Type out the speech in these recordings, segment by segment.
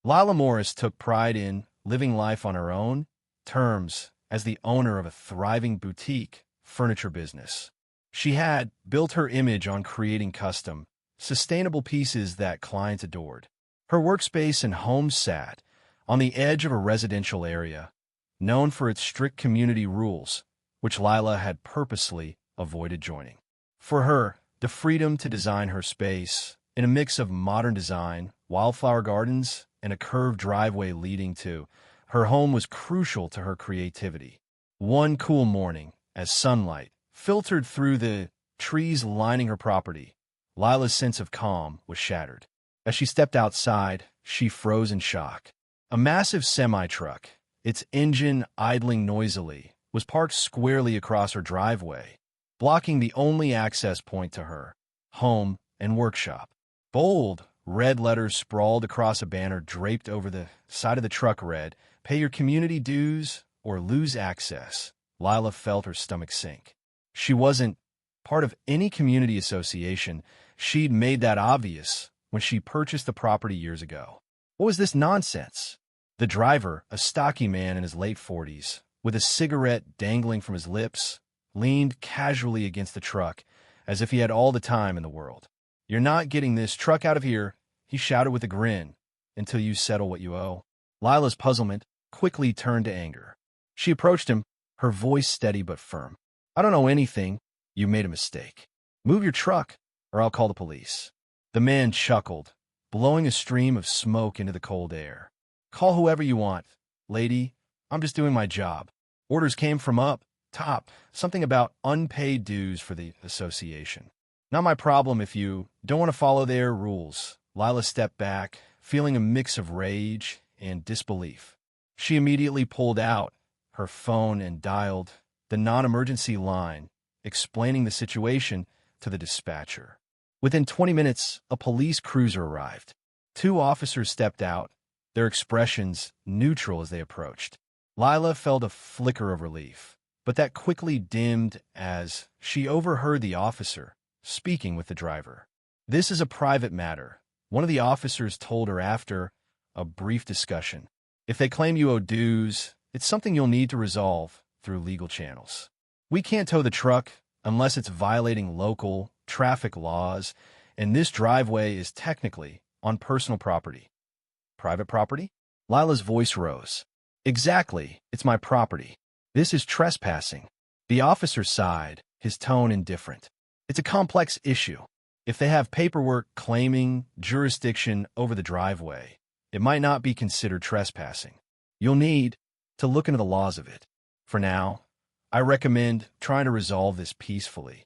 Lyla Morris took pride in living life on her own terms as the owner of a thriving boutique furniture business. She had built her image on creating custom, sustainable pieces that clients adored. Her workspace and home sat on the edge of a residential area, known for its strict community rules, which Lyla had purposely avoided joining. For her, the freedom to design her space in a mix of modern design, wildflower gardens, and a curved driveway leading to her home was crucial to her creativity. One cool morning, as sunlight filtered through the trees lining her property, Lyla's sense of calm was shattered. As she stepped outside, she froze in shock. A massive semi-truck, its engine idling noisily, was parked squarely across her driveway, blocking the only access point to her home and workshop. Bold, red letters sprawled across a banner draped over the side of the truck read, "Pay your community dues or lose access." Lyla felt her stomach sink. She wasn't part of any community association. She'd made that obvious when she purchased the property years ago. What was this nonsense? The driver, a stocky man in his late 40s, with a cigarette dangling from his lips, leaned casually against the truck as if he had all the time in the world. "You're not getting this truck out of here," he shouted with a grin, "until you settle what you owe." Lyla's puzzlement quickly turned to anger. She approached him, her voice steady but firm. "I don't know anything. You made a mistake. Move your truck, or I'll call the police." The man chuckled, blowing a stream of smoke into the cold air. "Call whoever you want, lady. I'm just doing my job. Orders came from up top, something about unpaid dues for the association. Not my problem if you don't want to follow their rules." Lyla stepped back, feeling a mix of rage and disbelief. She immediately pulled out her phone and dialed the non-emergency line, explaining the situation to the dispatcher. Within 20 minutes, a police cruiser arrived. Two officers stepped out, their expressions neutral as they approached. Lyla felt a flicker of relief, but that quickly dimmed as she overheard the officer speaking with the driver. "This is a private matter," one of the officers told her after a brief discussion. "If they claim you owe dues, it's something you'll need to resolve through legal channels. We can't tow the truck unless it's violating local traffic laws, and this driveway is technically on personal property." "Private property?" Lyla's voice rose. "Exactly, it's my property. This is trespassing." The officer sighed, his tone indifferent. "It's a complex issue. If they have paperwork claiming jurisdiction over the driveway, it might not be considered trespassing. You'll need to look into the laws of it. For now, I recommend trying to resolve this peacefully."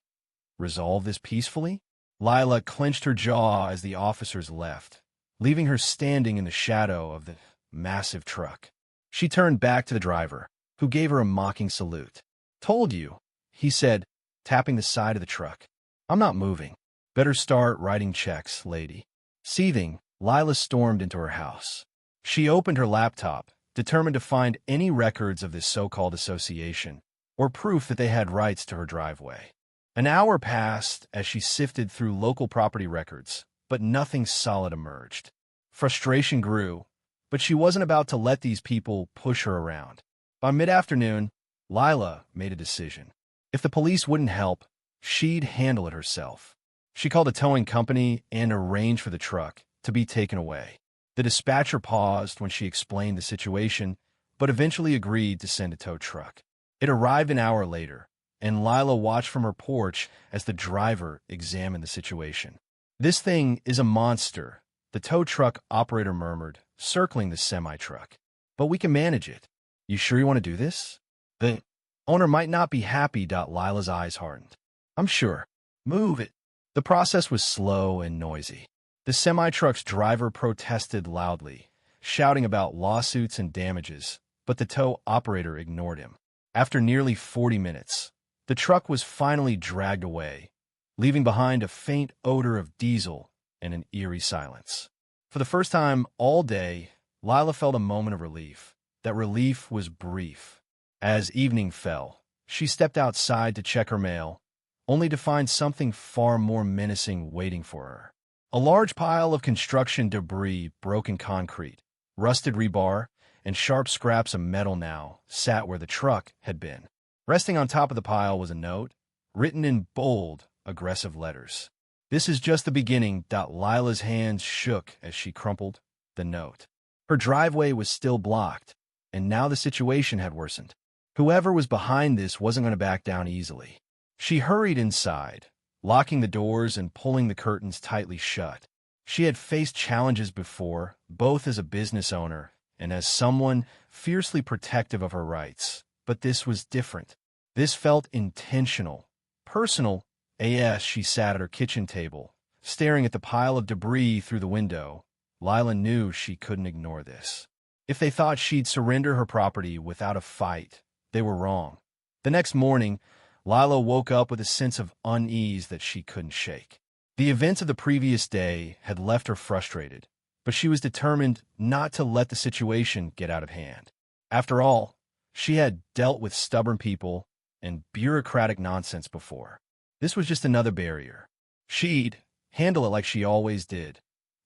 "Resolve this peacefully?" Lyla clenched her jaw as the officers left, leaving her standing in the shadow of the massive truck. She turned back to the driver, who gave her a mocking salute. "Told you," he said, tapping the side of the truck. "I'm not moving. Better start writing checks, lady." Seething, Lyla stormed into her house. She opened her laptop, determined to find any records of this so-called association, or proof that they had rights to her driveway. An hour passed as she sifted through local property records, but nothing solid emerged. Frustration grew, but she wasn't about to let these people push her around. By mid-afternoon, Lyla made a decision. If the police wouldn't help, she'd handle it herself. She called a towing company and arranged for the truck to be taken away. The dispatcher paused when she explained the situation, but eventually agreed to send a tow truck. It arrived an hour later, and Lyla watched from her porch as the driver examined the situation. "This thing is a monster," the tow truck operator murmured, circling the semi-truck. "But we can manage it. You sure you want to do this?" "The owner might not be happy." Lyla's eyes hardened. "I'm sure. Move it." The process was slow and noisy. The semi-truck's driver protested loudly, shouting about lawsuits and damages, but the tow operator ignored him. After nearly 40 minutes, the truck was finally dragged away, leaving behind a faint odor of diesel and an eerie silence. For the first time all day, Lyla felt a moment of relief. That relief was brief. As evening fell, she stepped outside to check her mail, only to find something far more menacing waiting for her. A large pile of construction debris, broken concrete, Rusted rebar and sharp scraps of metal now sat where the truck had been. Resting on top of the pile was a note, written in bold, aggressive letters. "This is just the beginning." Lila's hands shook as she crumpled the note. Her driveway was still blocked, and now the situation had worsened. Whoever was behind this wasn't going to back down easily. She hurried inside, locking the doors and pulling the curtains tightly shut. She had faced challenges before, both as a business owner and as someone fiercely protective of her rights. But this was different. This felt intentional, personal. She sat at her kitchen table, staring at the pile of debris through the window. Lyla knew she couldn't ignore this. If they thought she'd surrender her property without a fight, they were wrong. The next morning, Lyla woke up with a sense of unease that she couldn't shake. The events of the previous day had left her frustrated, but she was determined not to let the situation get out of hand. After all, she had dealt with stubborn people and bureaucratic nonsense before. This was just another barrier. She'd handle it like she always did.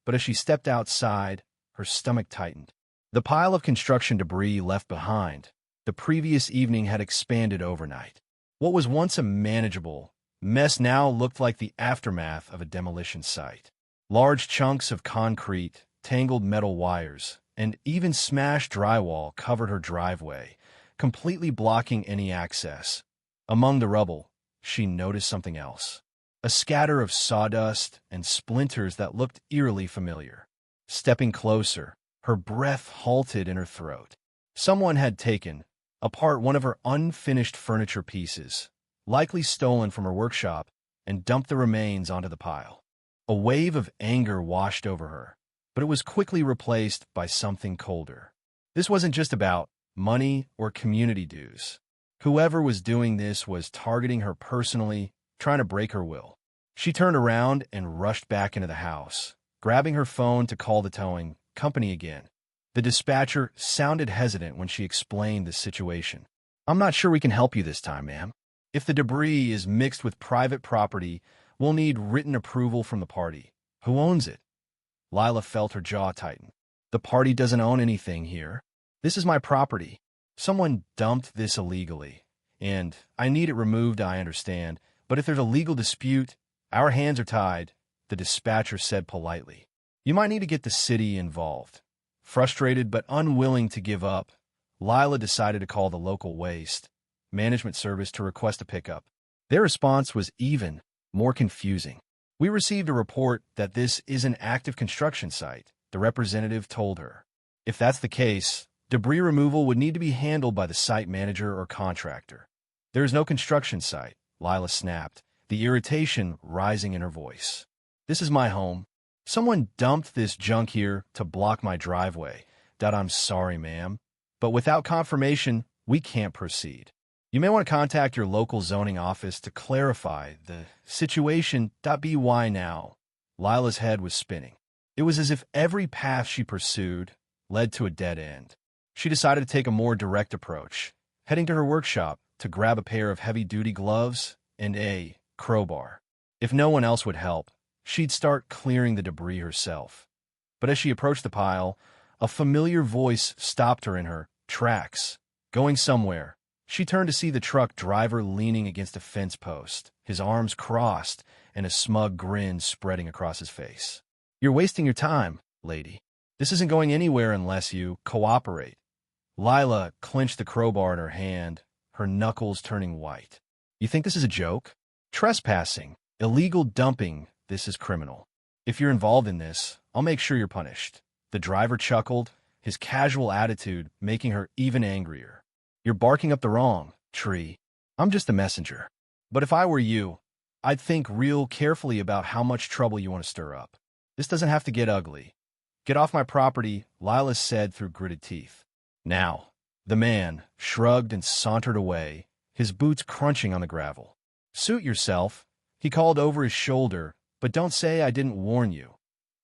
But as she stepped outside, her stomach tightened. The pile of construction debris left behind the previous evening had expanded overnight. What was once a manageable mess now looked like the aftermath of a demolition site. Large chunks of concrete, tangled metal wires, and even smashed drywall covered her driveway, completely blocking any access. Among the rubble, she noticed something else. A scatter of sawdust and splinters that looked eerily familiar. Stepping closer, her breath halted in her throat. Someone had taken apart one of her unfinished furniture pieces, likely stolen from her workshop, and dumped the remains onto the pile. A wave of anger washed over her, but it was quickly replaced by something colder. This wasn't just about money or community dues. Whoever was doing this was targeting her personally, trying to break her will. She turned around and rushed back into the house, grabbing her phone to call the towing company again. The dispatcher sounded hesitant when she explained the situation. "I'm not sure we can help you this time, ma'am. If the debris is mixed with private property, we'll need written approval from the party. Who owns it?" Lyla felt her jaw tighten. "The party doesn't own anything here. This is my property. Someone dumped this illegally, and I need it removed, I understand. But if there's a legal dispute, our hands are tied," the dispatcher said politely. "You might need to get the city involved." Frustrated but unwilling to give up, Lyla decided to call the local waste management service to request a pickup. Their response was even more confusing. "We received a report that this is an active construction site," the representative told her. "If that's the case, debris removal would need to be handled by the site manager or contractor." "There is no construction site," Lyla snapped, the irritation rising in her voice. "This is my home. Someone dumped this junk here to block my driveway. I'm sorry, ma'am, but without confirmation, we can't proceed. You may want to contact your local zoning office to clarify the situation. By now." Lyla's head was spinning. It was as if every path she pursued led to a dead end. She decided to take a more direct approach, heading to her workshop to grab a pair of heavy-duty gloves and a crowbar. If no one else would help, she'd start clearing the debris herself. But as she approached the pile, a familiar voice stopped her in her tracks. Going somewhere, she turned to see the truck driver leaning against a fence post, his arms crossed and a smug grin spreading across his face. "You're wasting your time, lady. This isn't going anywhere unless you cooperate." Lyla clenched the crowbar in her hand, her knuckles turning white. "You think this is a joke? Trespassing, illegal dumping, this is criminal. If you're involved in this, I'll make sure you're punished." The driver chuckled, his casual attitude making her even angrier. "You're barking up the wrong tree. I'm just a messenger. But if I were you, I'd think real carefully about how much trouble you want to stir up. This doesn't have to get ugly." "Get off my property," Lyla said through gritted teeth. "Now." The man shrugged and sauntered away, his boots crunching on the gravel. "Suit yourself," he called over his shoulder, "but don't say I didn't warn you."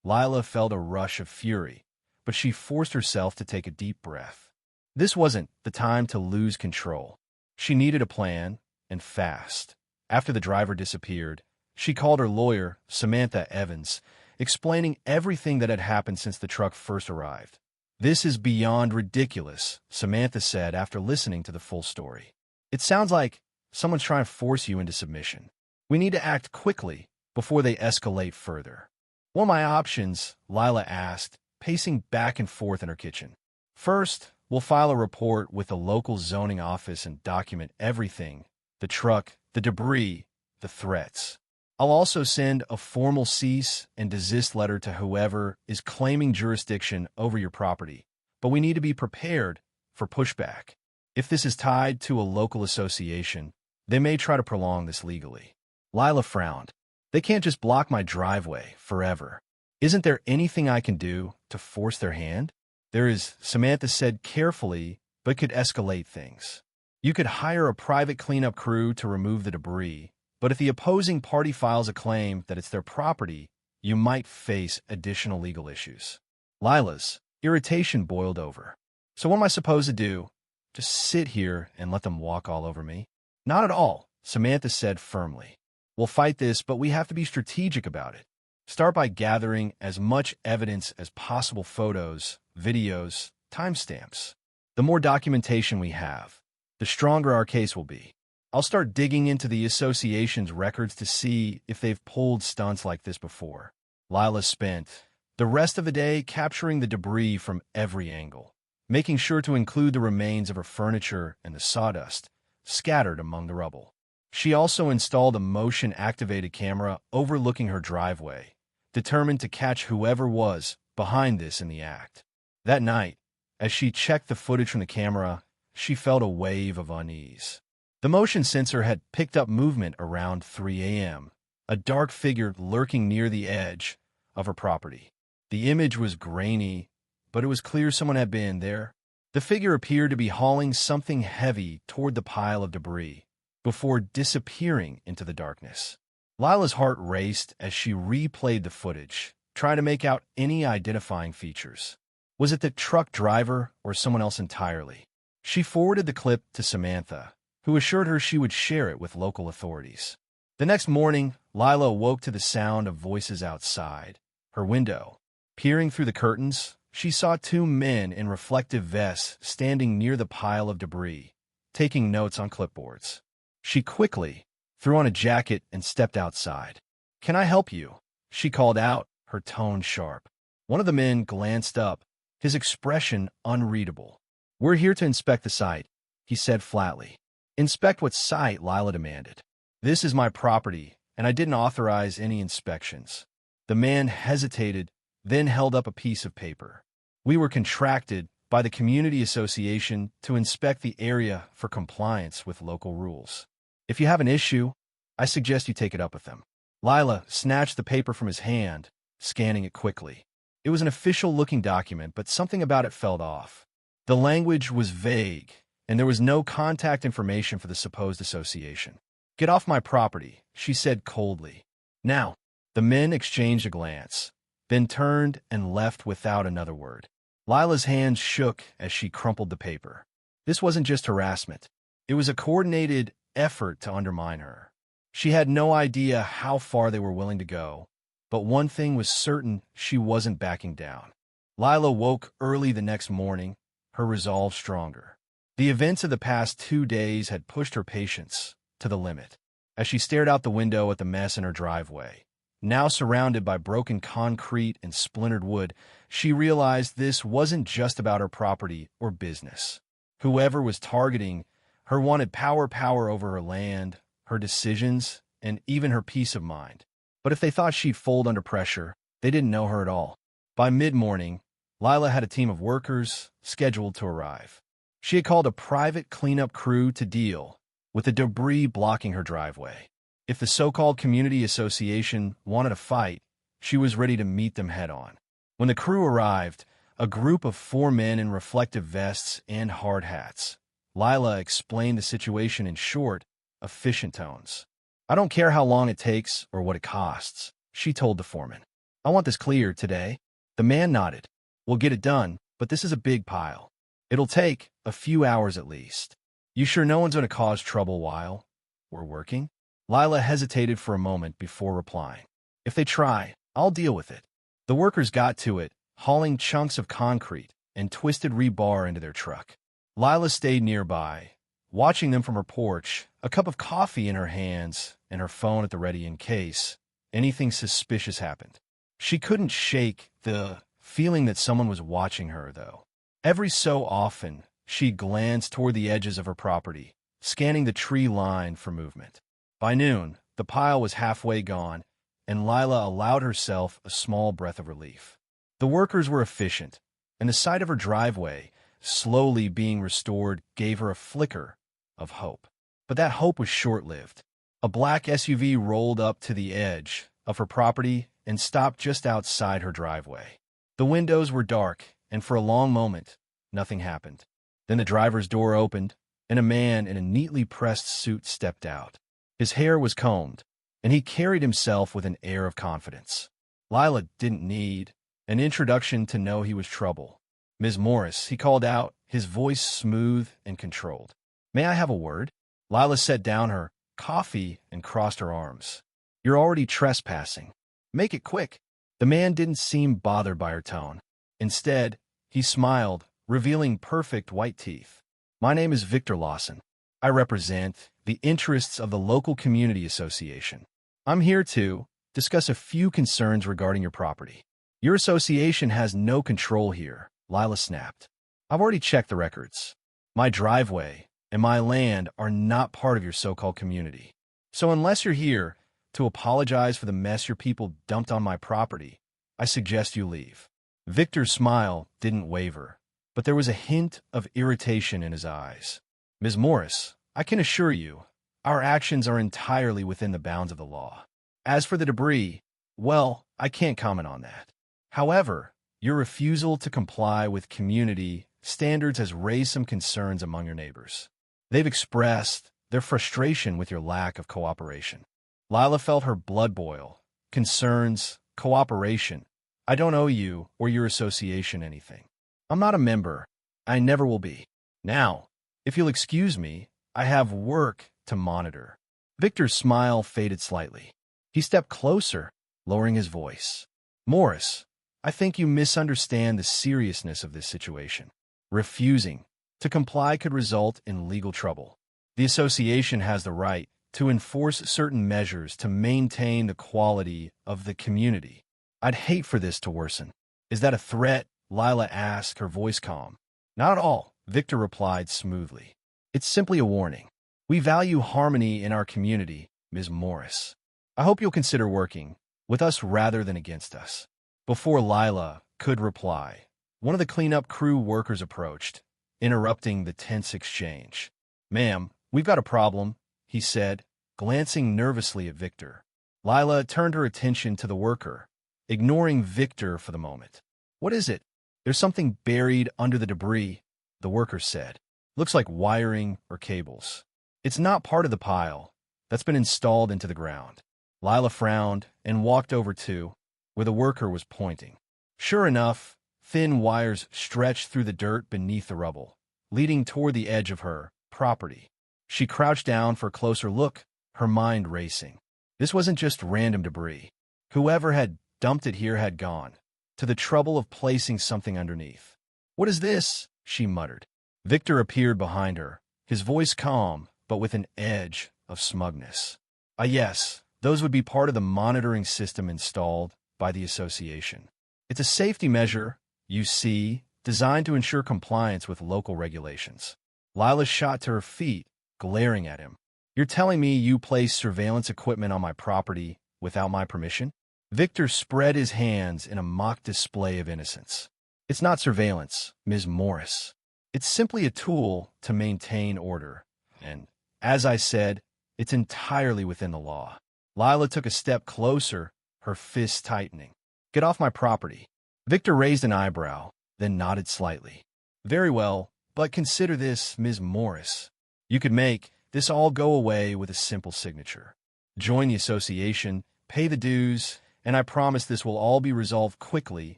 Lyla felt a rush of fury, but she forced herself to take a deep breath. This wasn't the time to lose control. She needed a plan, and fast. After the driver disappeared, she called her lawyer, Samantha Evans, explaining everything that had happened since the truck first arrived. "This is beyond ridiculous," Samantha said after listening to the full story. "It sounds like someone's trying to force you into submission. We need to act quickly before they escalate further." "What are my options?" Lyla asked, pacing back and forth in her kitchen. "First, we'll file a report with the local zoning office and document everything: the truck, the debris, the threats. I'll also send a formal cease and desist letter to whoever is claiming jurisdiction over your property, but we need to be prepared for pushback. If this is tied to a local association, they may try to prolong this legally." Lyla frowned. "They can't just block my driveway forever. Isn't there anything I can do to force their hand?" "There is," Samantha said carefully, "but could escalate things. You could hire a private cleanup crew to remove the debris, but if the opposing party files a claim that it's their property, you might face additional legal issues." Lyla's irritation boiled over. "So what am I supposed to do? Just sit here and let them walk all over me?" "Not at all," Samantha said firmly. "We'll fight this, but we have to be strategic about it. Start by gathering as much evidence as possible: photos, videos, timestamps. The more documentation we have, the stronger our case will be. I'll start digging into the association's records to see if they've pulled stunts like this before." Lyla spent the rest of the day capturing the debris from every angle, making sure to include the remains of her furniture and the sawdust scattered among the rubble. She also installed a motion-activated camera overlooking her driveway, determined to catch whoever was behind this in the act. That night, as she checked the footage from the camera, she felt a wave of unease. The motion sensor had picked up movement around 3 a.m., a dark figure lurking near the edge of her property. The image was grainy, but it was clear someone had been there. The figure appeared to be hauling something heavy toward the pile of debris before disappearing into the darkness. Lyla's heart raced as she replayed the footage, trying to make out any identifying features. Was it the truck driver or someone else entirely? She forwarded the clip to Samantha, who assured her she would share it with local authorities. The next morning, Lyla awoke to the sound of voices outside her window. Peering through the curtains, she saw two men in reflective vests standing near the pile of debris, taking notes on clipboards. She quickly threw on a jacket and stepped outside. "Can I help you?" she called out, her tone sharp. One of the men glanced up, his expression unreadable. "We're here to inspect the site," he said flatly. "Inspect what site?" Lyla demanded. "This is my property, and I didn't authorize any inspections." The man hesitated, then held up a piece of paper. "We were contracted by the community association to inspect the area for compliance with local rules. If you have an issue, I suggest you take it up with them." Lyla snatched the paper from his hand, scanning it quickly. It was an official-looking document, but something about it felt off. The language was vague, and there was no contact information for the supposed association. "Get off my property," she said coldly. "Now." The men exchanged a glance, then turned and left without another word. Lyla's hands shook as she crumpled the paper. This wasn't just harassment. It was a coordinated effort to undermine her. She had no idea how far they were willing to go, but one thing was certain: she wasn't backing down. Lyla woke early the next morning, her resolve stronger. The events of the past 2 days had pushed her patience to the limit. As she stared out the window at the mess in her driveway, now surrounded by broken concrete and splintered wood, she realized this wasn't just about her property or business. Whoever was targeting her wanted power over her land, her decisions, and even her peace of mind. But if they thought she'd fold under pressure, they didn't know her at all. By mid-morning, Lyla had a team of workers scheduled to arrive. She had called a private cleanup crew to deal with the debris blocking her driveway. If the so-called community association wanted a fight, she was ready to meet them head-on. When the crew arrived, a group of 4 men in reflective vests and hard hats, Lyla explained the situation in short, efficient tones. "I don't care how long it takes or what it costs," she told the foreman. "I want this cleared today." The man nodded. "We'll get it done, but this is a big pile. It'll take a few hours at least. You sure no one's going to cause trouble while we're working?" Lyla hesitated for a moment before replying. "If they try, I'll deal with it." The workers got to it, hauling chunks of concrete, and twisted rebar into their truck. Lyla stayed nearby, watching them from her porch, a cup of coffee in her hands and her phone at the ready in case anything suspicious happened. She couldn't shake the feeling that someone was watching her, though. Every so often, she glanced toward the edges of her property, scanning the tree line for movement. By noon, the pile was halfway gone, and Lyla allowed herself a small breath of relief. The workers were efficient, and the sight of her driveway slowly being restored gave her a flicker of hope. But that hope was short-lived. A black SUV rolled up to the edge of her property and stopped just outside her driveway. The windows were dark, and for a long moment, nothing happened. Then the driver's door opened, and a man in a neatly pressed suit stepped out. His hair was combed, and he carried himself with an air of confidence. Lyla didn't need an introduction to know he was trouble. "Ms. Morris," he called out, his voice smooth and controlled. "May I have a word?" Lyla set down her coffee and crossed her arms. "You're already trespassing. Make it quick." The man didn't seem bothered by her tone. Instead, he smiled, revealing perfect white teeth. "My name is Victor Lawson. I represent the interests of the local community association. I'm here to discuss a few concerns regarding your property." "Your association has no control here," Lyla snapped. "I've already checked the records. My driveway and my land are not part of your so-called community. So unless you're here to apologize for the mess your people dumped on my property, I suggest you leave." Victor's smile didn't waver, but there was a hint of irritation in his eyes. "Ms. Morris, I can assure you, our actions are entirely within the bounds of the law. As for the debris, well, I can't comment on that. However, your refusal to comply with community standards has raised some concerns among your neighbors. They've expressed their frustration with your lack of cooperation." Lyla felt her blood boil. "Concerns, cooperation. I don't owe you or your association anything. I'm not a member. I never will be. Now, if you'll excuse me, I have work to monitor." Victor's smile faded slightly. He stepped closer, lowering his voice. "Morris, I think you misunderstand the seriousness of this situation. Refusing to comply could result in legal trouble. The association has the right to enforce certain measures to maintain the quality of the community. I'd hate for this to worsen." "Is that a threat?" Lyla asked, her voice calm. "Not at all," Victor replied smoothly. "It's simply a warning. We value harmony in our community, Ms. Morris. I hope you'll consider working with us rather than against us." Before Lyla could reply, one of the cleanup crew workers approached, interrupting the tense exchange. "Ma'am, we've got a problem," he said, glancing nervously at Victor. Lyla turned her attention to the worker, ignoring Victor for the moment. "What is it?" "There's something buried under the debris," the worker said. "Looks like wiring or cables. It's not part of the pile that's been installed into the ground." Lyla frowned and walked over to where the worker was pointing. Sure enough, thin wires stretched through the dirt beneath the rubble, leading toward the edge of her property. She crouched down for a closer look, her mind racing. This wasn't just random debris. Whoever had dumped it here had gone to the trouble of placing something underneath. "What is this?" she muttered. Victor appeared behind her, his voice calm, but with an edge of smugness. Yes, those would be part of the monitoring system installed by the association. It's a safety measure, you see, designed to ensure compliance with local regulations." Lyla shot to her feet, glaring at him. "You're telling me you placed surveillance equipment on my property without my permission?" Victor spread his hands in a mock display of innocence. "It's not surveillance, Ms. Morris. It's simply a tool to maintain order. And, as I said, it's entirely within the law." Lyla took a step closer, her fists tightening. "Get off my property." Victor raised an eyebrow, then nodded slightly. "Very well, but consider this, Ms. Morris. You could make this all go away with a simple signature. Join the association, pay the dues, and I promise this will all be resolved quickly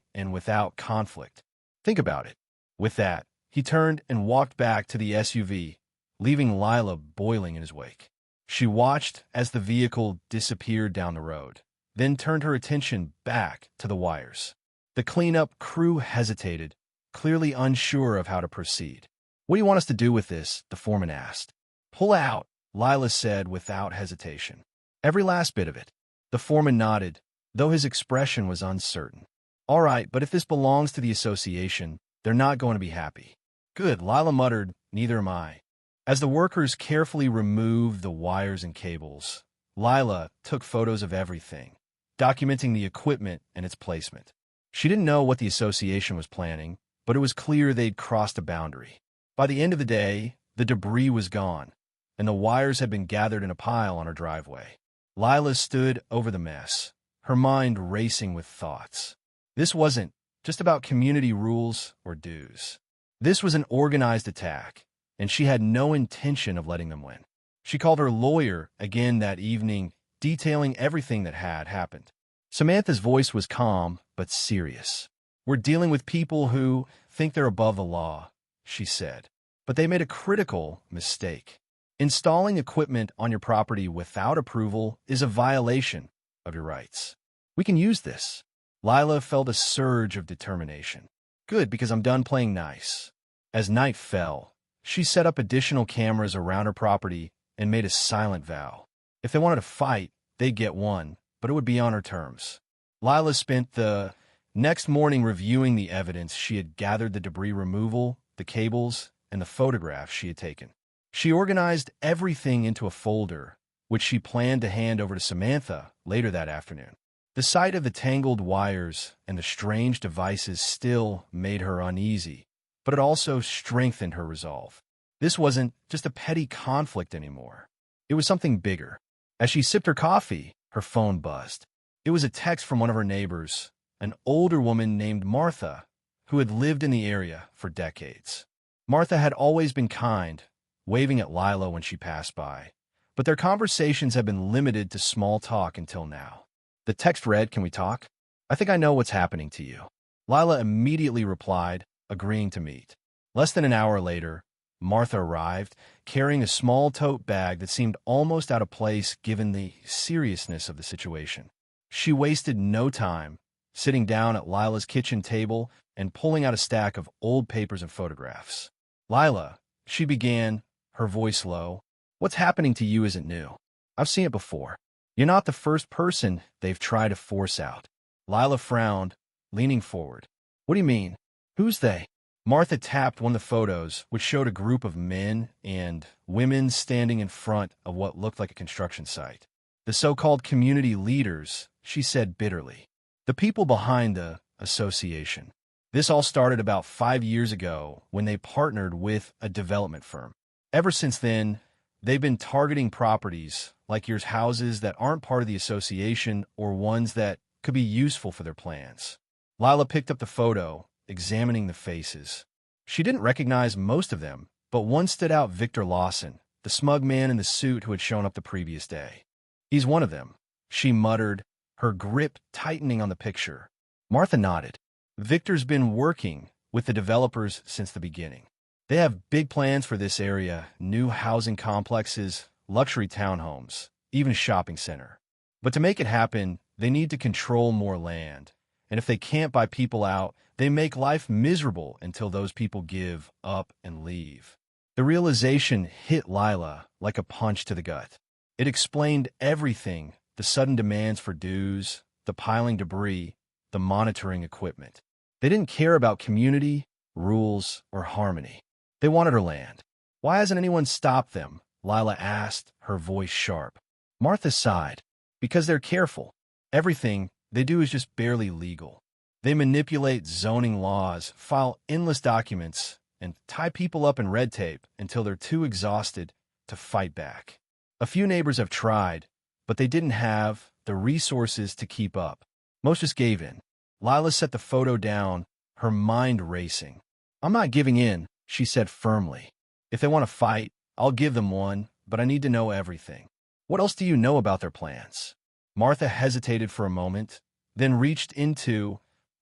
and without conflict. Think about it." With that, he turned and walked back to the SUV, leaving Lyla boiling in his wake. She watched as the vehicle disappeared down the road, then turned her attention back to the wires. The cleanup crew hesitated, clearly unsure of how to proceed. "What do you want us to do with this?" the foreman asked. "Pull out," Lyla said without hesitation. "Every last bit of it." The foreman nodded, though his expression was uncertain. "All right, but if this belongs to the association, they're not going to be happy." "Good," Lyla muttered, "neither am I." As the workers carefully removed the wires and cables, Lyla took photos of everything, documenting the equipment and its placement. She didn't know what the association was planning, but it was clear they'd crossed a boundary. By the end of the day, the debris was gone, and the wires had been gathered in a pile on her driveway. Lyla stood over the mess, her mind racing with thoughts. This wasn't just about community rules or dues. This was an organized attack, and she had no intention of letting them win. She called her lawyer again that evening, detailing everything that had happened. Samantha's voice was calm but serious. "We're dealing with people who think they're above the law," she said. "But they made a critical mistake. Installing equipment on your property without approval is a violation of your rights. We can use this." Lyla felt a surge of determination. "Good, because I'm done playing nice." As night fell, she set up additional cameras around her property and made a silent vow. If they wanted to fight, they'd get one, but it would be on her terms. Lyla spent the next morning reviewing the evidence she had gathered: the debris removal, the cables, and the photographs she had taken. She organized everything into a folder, which she planned to hand over to Samantha later that afternoon. The sight of the tangled wires and the strange devices still made her uneasy, but it also strengthened her resolve. This wasn't just a petty conflict anymore. It was something bigger. As she sipped her coffee, her phone buzzed. It was a text from one of her neighbors, an older woman named Martha, who had lived in the area for decades. Martha had always been kind, waving at Lyla when she passed by, but their conversations had been limited to small talk until now. The text read, "Can we talk? I think I know what's happening to you." Lyla immediately replied, agreeing to meet. Less than an hour later, Martha arrived, carrying a small tote bag that seemed almost out of place given the seriousness of the situation. She wasted no time, sitting down at Lyla's kitchen table and pulling out a stack of old papers and photographs. "Lyla," she began, her voice low, "what's happening to you isn't new. I've seen it before. You're not the first person they've tried to force out." Lyla frowned, leaning forward. "What do you mean? Who's they?" Martha tapped one of the photos, which showed a group of men and women standing in front of what looked like a construction site. "The so-called community leaders," she said bitterly. "The people behind the association. This all started about 5 years ago when they partnered with a development firm. Ever since then, they've been targeting properties like yours, houses that aren't part of the association or ones that could be useful for their plans." Lyla picked up the photo, examining the faces. She didn't recognize most of them, but one stood out: Victor Lawson, the smug man in the suit who had shown up the previous day. "He's one of them," she muttered, her grip tightening on the picture. Martha nodded. "Victor's been working with the developers since the beginning. They have big plans for this area: new housing complexes, luxury townhomes, even a shopping center. But to make it happen, they need to control more land. And if they can't buy people out, they make life miserable until those people give up and leave." The realization hit Lyla like a punch to the gut. It explained everything: the sudden demands for dues, the piling debris, the monitoring equipment. They didn't care about community, rules, or harmony. They wanted her land. "Why hasn't anyone stopped them?" Lyla asked, her voice sharp. Martha sighed. "Because they're careful. Everything they do is just barely legal. They manipulate zoning laws, file endless documents, and tie people up in red tape until they're too exhausted to fight back. A few neighbors have tried, but they didn't have the resources to keep up. Most just gave in." Lyla set the photo down, her mind racing. "I'm not giving in," she said firmly. "If they want to fight, I'll give them one, but I need to know everything." "What else do you know about their plans?" Martha hesitated for a moment, then reached into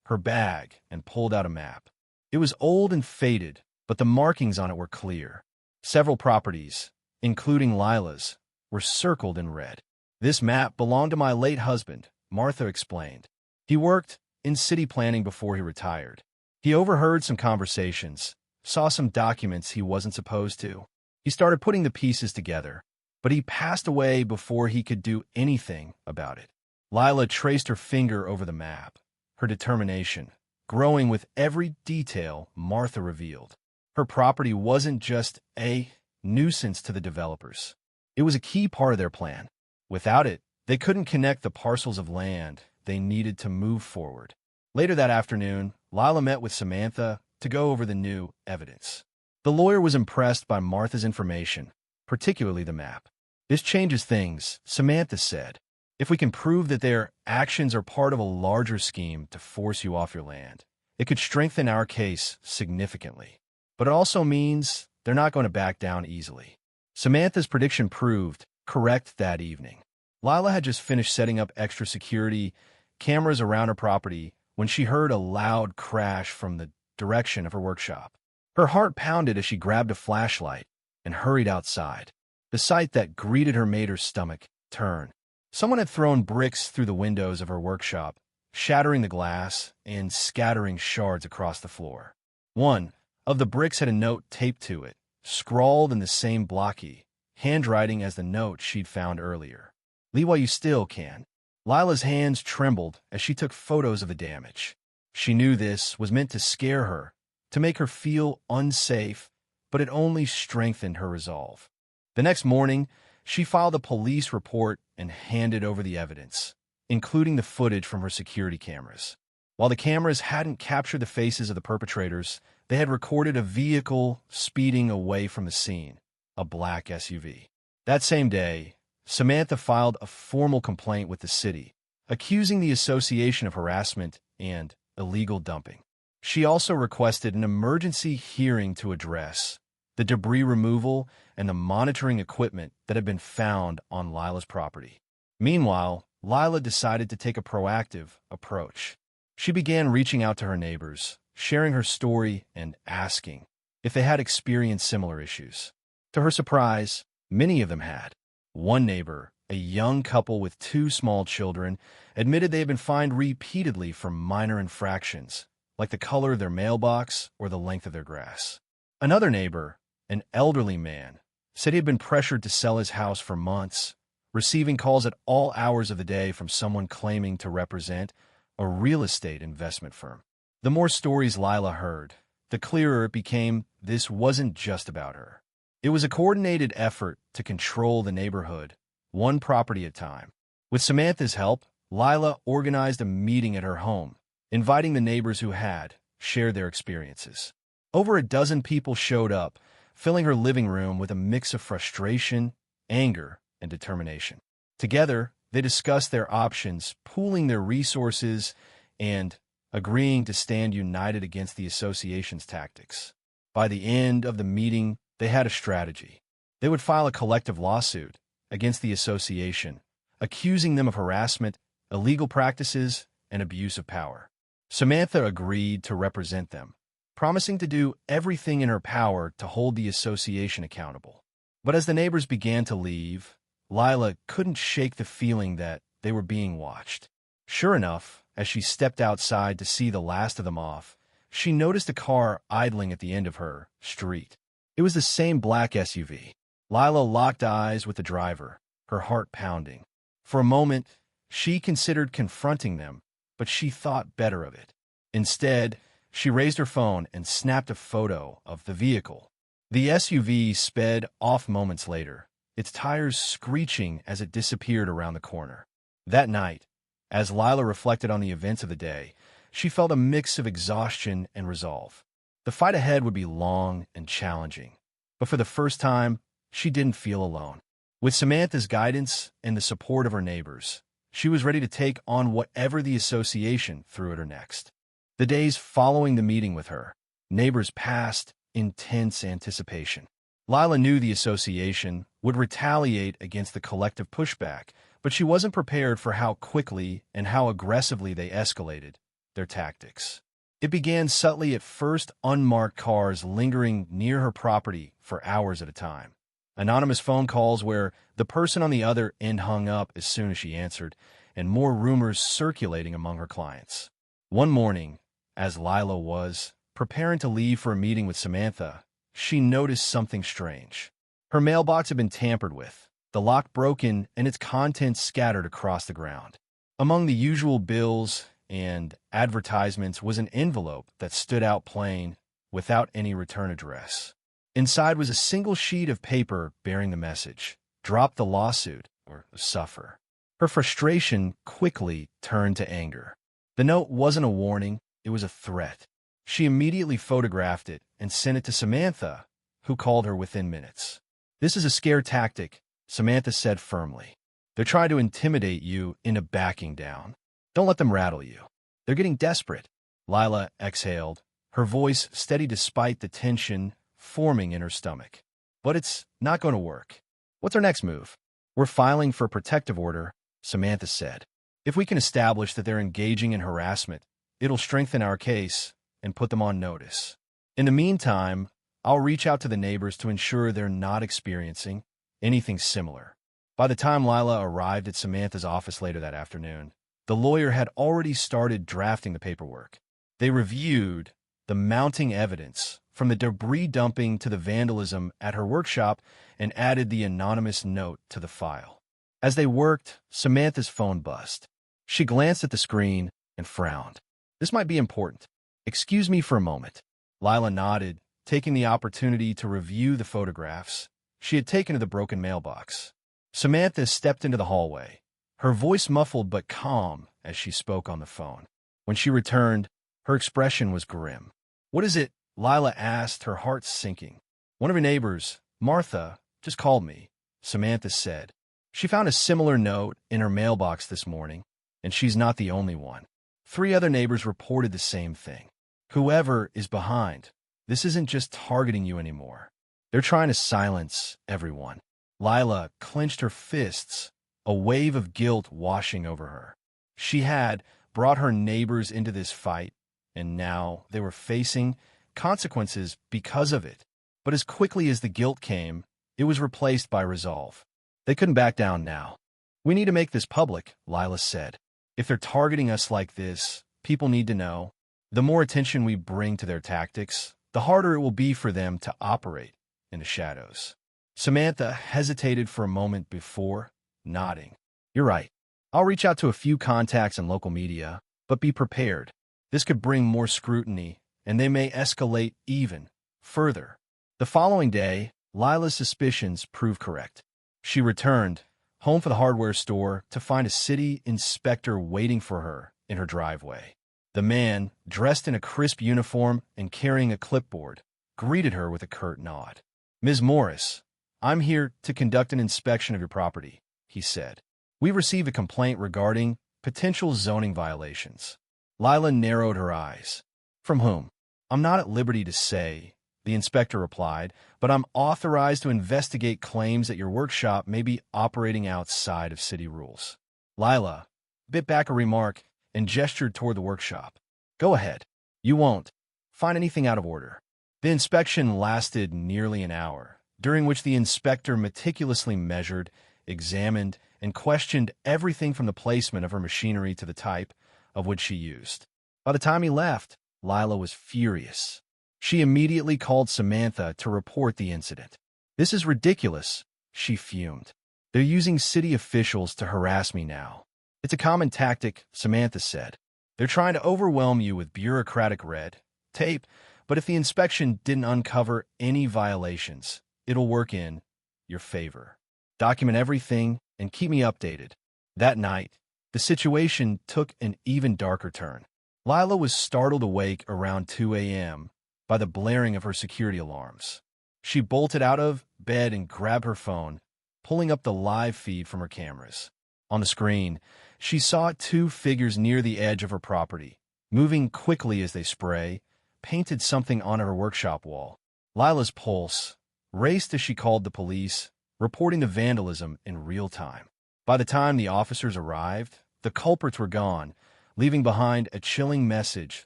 her bag and pulled out a map. It was old and faded, but the markings on it were clear. Several properties, including Lyla's, were circled in red. "This map belonged to my late husband," Martha explained. "He worked in city planning before he retired. He overheard some conversations, saw some documents he wasn't supposed to. He started putting the pieces together, but he passed away before he could do anything about it. Lyla traced her finger over the map, her determination growing with every detail Martha revealed. Her property wasn't just a nuisance to the developers. It was a key part of their plan. Without it, they couldn't connect the parcels of land they needed to move forward. Later that afternoon, Lyla met with Samantha to go over the new evidence. The lawyer was impressed by Martha's information, particularly the map. "This changes things," Samantha said. "If we can prove that their actions are part of a larger scheme to force you off your land, it could strengthen our case significantly. But it also means they're not going to back down easily." Samantha's prediction proved correct that evening. Lyla had just finished setting up extra security cameras around her property when she heard a loud crash from the direction of her workshop. Her heart pounded as she grabbed a flashlight and hurried outside. The sight that greeted her made her stomach turn. Someone had thrown bricks through the windows of her workshop, shattering the glass and scattering shards across the floor. One of the bricks had a note taped to it, scrawled in the same blocky handwriting as the note she'd found earlier. "Leave while you still can." Lyla's hands trembled as she took photos of the damage. She knew this was meant to scare her, to make her feel unsafe, but it only strengthened her resolve. The next morning, she filed a police report and handed over the evidence, including the footage from her security cameras. While the cameras hadn't captured the faces of the perpetrators, they had recorded a vehicle speeding away from the scene, a black SUV. That same day, Samantha filed a formal complaint with the city, accusing the association of harassment and illegal dumping. She also requested an emergency hearing to address the debris removal and the monitoring equipment that had been found on Lyla's property. Meanwhile, Lyla decided to take a proactive approach. She began reaching out to her neighbors, sharing her story and asking if they had experienced similar issues. To her surprise, many of them had. One neighbor, a young couple with 2 small children, admitted they had been fined repeatedly for minor infractions, like the color of their mailbox or the length of their grass. Another neighbor, an elderly man, said he had been pressured to sell his house for months, receiving calls at all hours of the day from someone claiming to represent a real estate investment firm. The more stories Lyla heard, the clearer it became this wasn't just about her. It was a coordinated effort to control the neighborhood, one property at a time. With Samantha's help, Lyla organized a meeting at her home, inviting the neighbors who had shared their experiences. Over a dozen people showed up, filling her living room with a mix of frustration, anger, and determination. Together, they discussed their options, pooling their resources, and agreeing to stand united against the association's tactics. By the end of the meeting, they had a strategy. They would file a collective lawsuit against the association, accusing them of harassment, illegal practices, and abuse of power. Samantha agreed to represent them, promising to do everything in her power to hold the association accountable. But as the neighbors began to leave, Lyla couldn't shake the feeling that they were being watched. Sure enough, as she stepped outside to see the last of them off, she noticed a car idling at the end of her street. It was the same black SUV. Lyla locked eyes with the driver, her heart pounding. For a moment, she considered confronting them, but she thought better of it. Instead, she raised her phone and snapped a photo of the vehicle. The SUV sped off moments later, its tires screeching as it disappeared around the corner. That night, as Lyla reflected on the events of the day, she felt a mix of exhaustion and resolve. The fight ahead would be long and challenging, but for the first time, she didn't feel alone. With Samantha's guidance and the support of her neighbors, she was ready to take on whatever the association threw at her next. The days following the meeting with her, neighbors passed intense anticipation. Lyla knew the association would retaliate against the collective pushback, but she wasn't prepared for how quickly and how aggressively they escalated their tactics. It began subtly at first, unmarked cars lingering near her property for hours at a time. Anonymous phone calls where the person on the other end hung up as soon as she answered, and more rumors circulating among her clients. One morning, As Lyla was preparing to leave for a meeting with Samantha, she noticed something strange. Her mailbox had been tampered with, the lock broken, and its contents scattered across the ground. Among the usual bills and advertisements was an envelope that stood out plain, without any return address. Inside was a single sheet of paper bearing the message: "Drop the lawsuit or suffer." Her frustration quickly turned to anger. The note wasn't a warning, it was a threat. She immediately photographed it and sent it to Samantha, who called her within minutes. "This is a scare tactic," Samantha said firmly. "They're trying to intimidate you into backing down. Don't let them rattle you. They're getting desperate." Lyla exhaled, her voice steady despite the tension forming in her stomach. "But it's not going to work. What's our next move?" "We're filing for a protective order," Samantha said. "If we can establish that they're engaging in harassment, it'll strengthen our case and put them on notice. In the meantime, I'll reach out to the neighbors to ensure they're not experiencing anything similar." By the time Lyla arrived at Samantha's office later that afternoon, the lawyer had already started drafting the paperwork. They reviewed the mounting evidence, from the debris dumping to the vandalism at her workshop, and added the anonymous note to the file. As they worked, Samantha's phone buzzed. She glanced at the screen and frowned. "This might be important. Excuse me for a moment." Lyla nodded, taking the opportunity to review the photographs she had taken to the broken mailbox. Samantha stepped into the hallway, her voice muffled but calm as she spoke on the phone. When she returned, her expression was grim. "What is it?" Lyla asked, her heart sinking. "One of your neighbors, Martha, just called me," Samantha said. "She found a similar note in her mailbox this morning, and she's not the only one. 3 other neighbors reported the same thing. Whoever is behind, this isn't just targeting you anymore. They're trying to silence everyone." Lyla clenched her fists, a wave of guilt washing over her. She had brought her neighbors into this fight, and now they were facing consequences because of it. But as quickly as the guilt came, it was replaced by resolve. They couldn't back down now. "We need to make this public," Lyla said. "If they're targeting us like this, people need to know. The more attention we bring to their tactics, the harder it will be for them to operate in the shadows." Samantha hesitated for a moment before nodding. "You're right. I'll reach out to a few contacts in local media, but be prepared. This could bring more scrutiny, and they may escalate even further." The following day, Lyla's suspicions proved correct. She returned home from the hardware store to find a city inspector waiting for her in her driveway. The man, dressed in a crisp uniform and carrying a clipboard, greeted her with a curt nod. "Ms. Morris, I'm here to conduct an inspection of your property," he said. "We received a complaint regarding potential zoning violations." Lyla narrowed her eyes. "From whom?" "I'm not at liberty to say," the inspector replied, "but I'm authorized to investigate claims that your workshop may be operating outside of city rules." Lyla bit back a remark and gestured toward the workshop. "Go ahead. You won't find anything out of order." The inspection lasted nearly an hour, during which the inspector meticulously measured, examined, and questioned everything from the placement of her machinery to the type of wood she used. By the time he left, Lyla was furious. She immediately called Samantha to report the incident. "This is ridiculous," she fumed. "They're using city officials to harass me now." "It's a common tactic," Samantha said. "They're trying to overwhelm you with bureaucratic red tape, but if the inspection didn't uncover any violations, it'll work in your favor. Document everything and keep me updated." That night, the situation took an even darker turn. Lyla was startled awake around 2 a.m. by the blaring of her security alarms. She bolted out of bed and grabbed her phone, pulling up the live feed from her cameras. On the screen, she saw 2 figures near the edge of her property, moving quickly as they painted something on her workshop wall. Lyla's pulse raced as she called the police, reporting the vandalism in real time. By the time the officers arrived, the culprits were gone, leaving behind a chilling message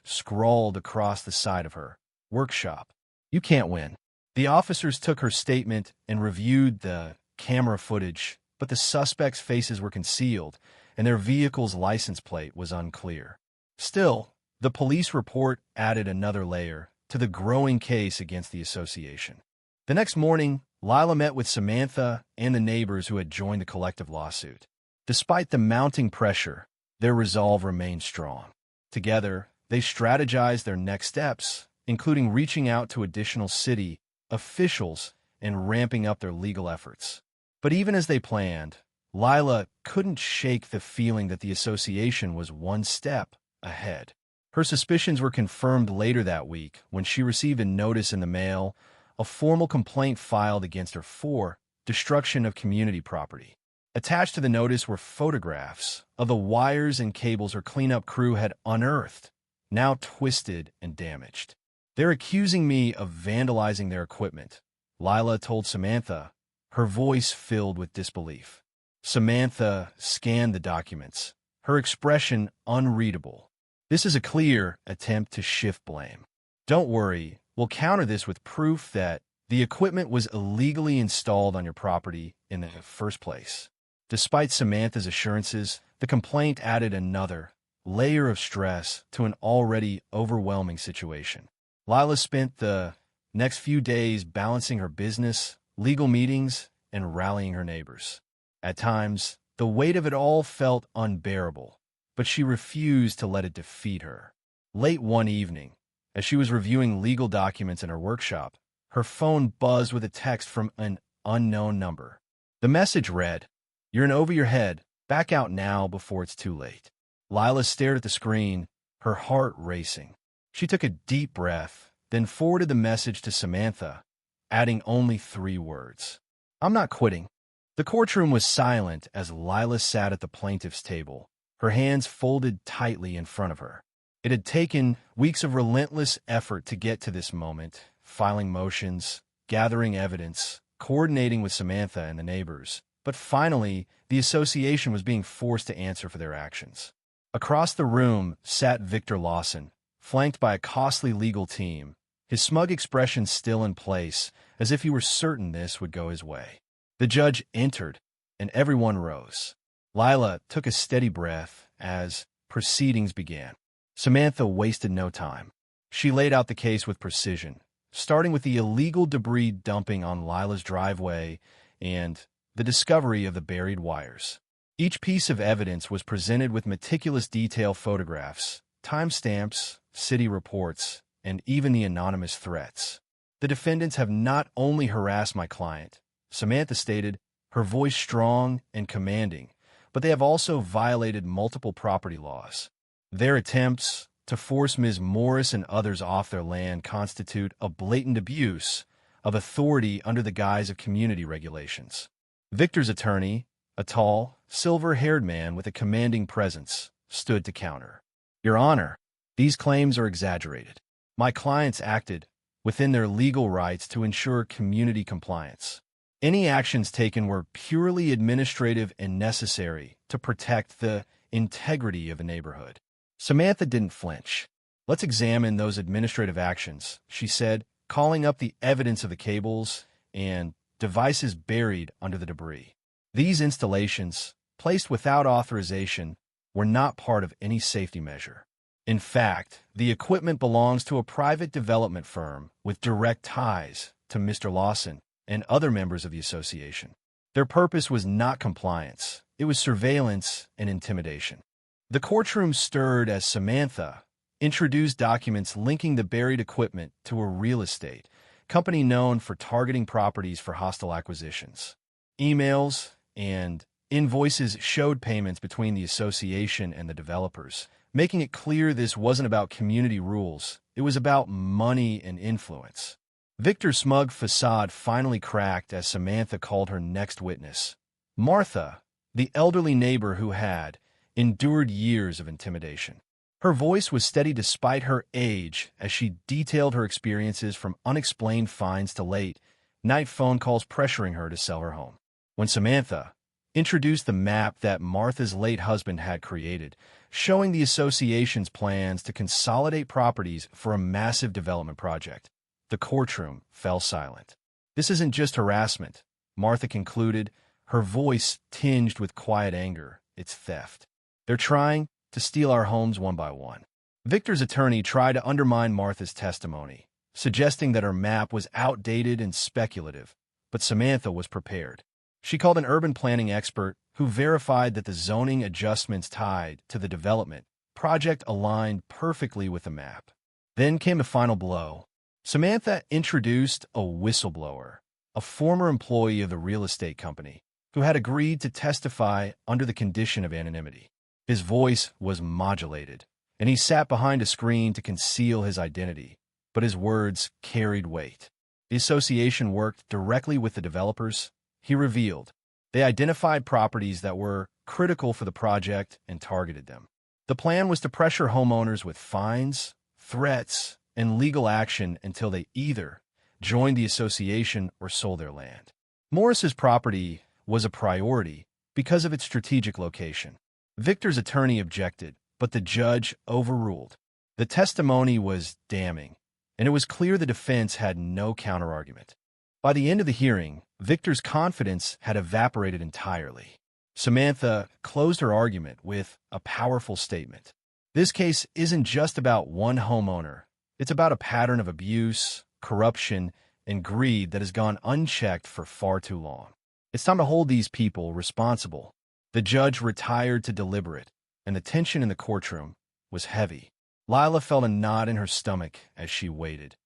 scrawled across the side of her workshop: "You can't win." The officers took her statement and reviewed the camera footage, but the suspects' faces were concealed, and their vehicle's license plate was unclear. Still, The police report added another layer to the growing case against the association. The next morning, Lyla met with Samantha and the neighbors who had joined the collective lawsuit. Despite the mounting pressure, their resolve remained strong. Together, they strategized their next steps, including reaching out to additional city officials and ramping up their legal efforts. But even as they planned, Lyla couldn't shake the feeling that the association was one step ahead. Her suspicions were confirmed later that week when she received a notice in the mail, a formal complaint filed against her for destruction of community property. Attached to the notice were photographs of the wires and cables her cleanup crew had unearthed, now twisted and damaged. "They're accusing me of vandalizing their equipment," Lyla told Samantha, her voice filled with disbelief. Samantha scanned the documents, her expression unreadable. "This is a clear attempt to shift blame. Don't worry, we'll counter this with proof that the equipment was illegally installed on your property in the first place." Despite Samantha's assurances, the complaint added another layer of stress to an already overwhelming situation. Lyla spent the next few days balancing her business, legal meetings, and rallying her neighbors. At times, the weight of it all felt unbearable, but she refused to let it defeat her. Late one evening, as she was reviewing legal documents in her workshop, her phone buzzed with a text from an unknown number. The message read, "You're in over your head. Back out now before it's too late." Lyla stared at the screen, her heart racing. She took a deep breath, then forwarded the message to Samantha, adding only 3 words. "I'm not quitting." The courtroom was silent as Lyla sat at the plaintiff's table, her hands folded tightly in front of her. It had taken weeks of relentless effort to get to this moment, filing motions, gathering evidence, coordinating with Samantha and the neighbors. But finally, the association was being forced to answer for their actions. Across the room sat Victor Lawson, flanked by a costly legal team, his smug expression still in place, as if he were certain this would go his way. The judge entered, and everyone rose. Lyla took a steady breath as proceedings began. Samantha wasted no time. She laid out the case with precision, starting with the illegal debris dumping on Lyla's driveway and the discovery of the buried wires. Each piece of evidence was presented with meticulous detail: photographs, timestamps, city reports, and even the anonymous threats. "The defendants have not only harassed my client," Samantha stated, her voice strong and commanding, "but they have also violated multiple property laws. Their attempts to force Ms. Morris and others off their land constitute a blatant abuse of authority under the guise of community regulations." Victor's attorney, a tall, silver-haired man with a commanding presence, stood to counter. "Your Honor, these claims are exaggerated. My clients acted within their legal rights to ensure community compliance. Any actions taken were purely administrative and necessary to protect the integrity of the neighborhood." Samantha didn't flinch. "Let's examine those administrative actions," she said, calling up the evidence of the cables and devices buried under the debris. These installations, placed without authorization, were not part of any safety measure. In fact, the equipment belongs to a private development firm with direct ties to Mr. Lawson and other members of the association. Their purpose was not compliance. It was surveillance and intimidation. The courtroom stirred as Samantha introduced documents linking the buried equipment to a real estate company known for targeting properties for hostile acquisitions. Emails and invoices showed payments between the association and the developers, making it clear this wasn't about community rules. It was about money and influence. Victor's smug facade finally cracked as Samantha called her next witness, Martha, the elderly neighbor who had endured years of intimidation. Her voice was steady despite her age as she detailed her experiences from unexplained fines to late-night phone calls pressuring her to sell her home. When Samantha introduced the map that Martha's late husband had created, showing the association's plans to consolidate properties for a massive development project, the courtroom fell silent. "This isn't just harassment," Martha concluded, her voice tinged with quiet anger. "It's theft. They're trying to steal our homes one by one." Victor's attorney tried to undermine Martha's testimony, suggesting that her map was outdated and speculative, but Samantha was prepared. She called an urban planning expert who verified that the zoning adjustments tied to the development project aligned perfectly with the map. Then came the final blow. Samantha introduced a whistleblower, a former employee of the real estate company, who had agreed to testify under the condition of anonymity. His voice was modulated, and he sat behind a screen to conceal his identity, but his words carried weight. The association worked directly with the developers, he revealed. They identified properties that were critical for the project and targeted them. The plan was to pressure homeowners with fines, threats, and legal action until they either joined the association or sold their land. Morris's property was a priority because of its strategic location. Victor's attorney objected, but the judge overruled. The testimony was damning, and it was clear the defense had no counterargument. By the end of the hearing, Victor's confidence had evaporated entirely. Samantha closed her argument with a powerful statement. This case isn't just about one homeowner. It's about a pattern of abuse, corruption, and greed that has gone unchecked for far too long. It's time to hold these people responsible. The judge retired to deliberate, and the tension in the courtroom was heavy. Lyla felt a knot in her stomach as she waited,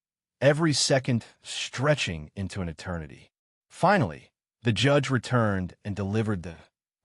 every second stretching into an eternity. Finally, the judge returned and delivered the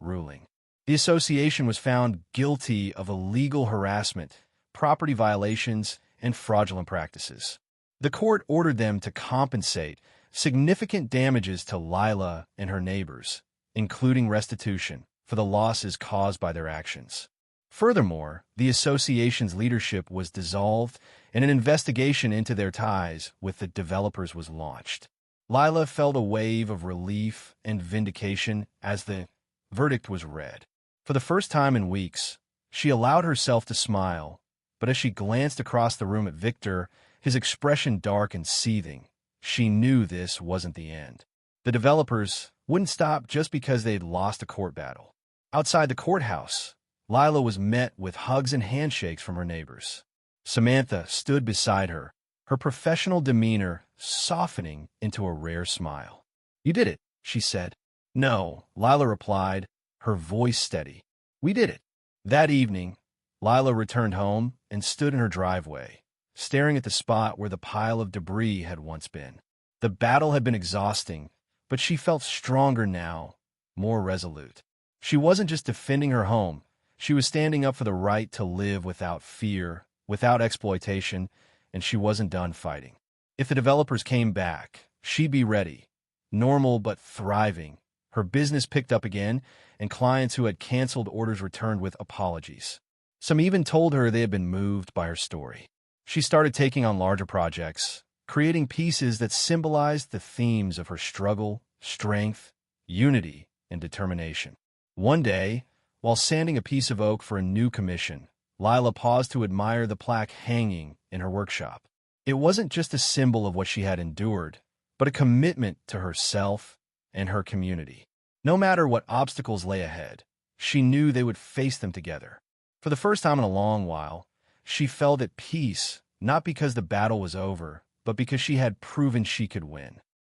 ruling. The association was found guilty of illegal harassment, property violations, and fraudulent practices. The court ordered them to compensate significant damages to Lyla and her neighbors, including restitution for the losses caused by their actions. Furthermore, the association's leadership was dissolved and an investigation into their ties with the developers was launched. Lyla felt a wave of relief and vindication as the verdict was read. For the first time in weeks, she allowed herself to smile, but as she glanced across the room at Victor, his expression dark and seething, she knew this wasn't the end. The developers wouldn't stop just because they'd lost a court battle. Outside the courthouse, Lyla was met with hugs and handshakes from her neighbors. Samantha stood beside her, her professional demeanor softening into a rare smile. "You did it," she said. "No," Lyla replied, her voice steady. "We did it." That evening, Lyla returned home and stood in her driveway, staring at the spot where the pile of debris had once been. The battle had been exhausting, but she felt stronger now, more resolute. She wasn't just defending her home, she was standing up for the right to live without fear, without exploitation, and she wasn't done fighting. If the developers came back, she'd be ready. Normal but thriving. Her business picked up again, and clients who had canceled orders returned with apologies. Some even told her they had been moved by her story. She started taking on larger projects, creating pieces that symbolized the themes of her struggle, strength, unity, and determination. One day, while sanding a piece of oak for a new commission, Lyla paused to admire the plaque hanging in her workshop. It wasn't just a symbol of what she had endured, but a commitment to herself and her community. No matter what obstacles lay ahead, she knew they would face them together. For the first time in a long while, she felt at peace, not because the battle was over, but because she had proven she could win.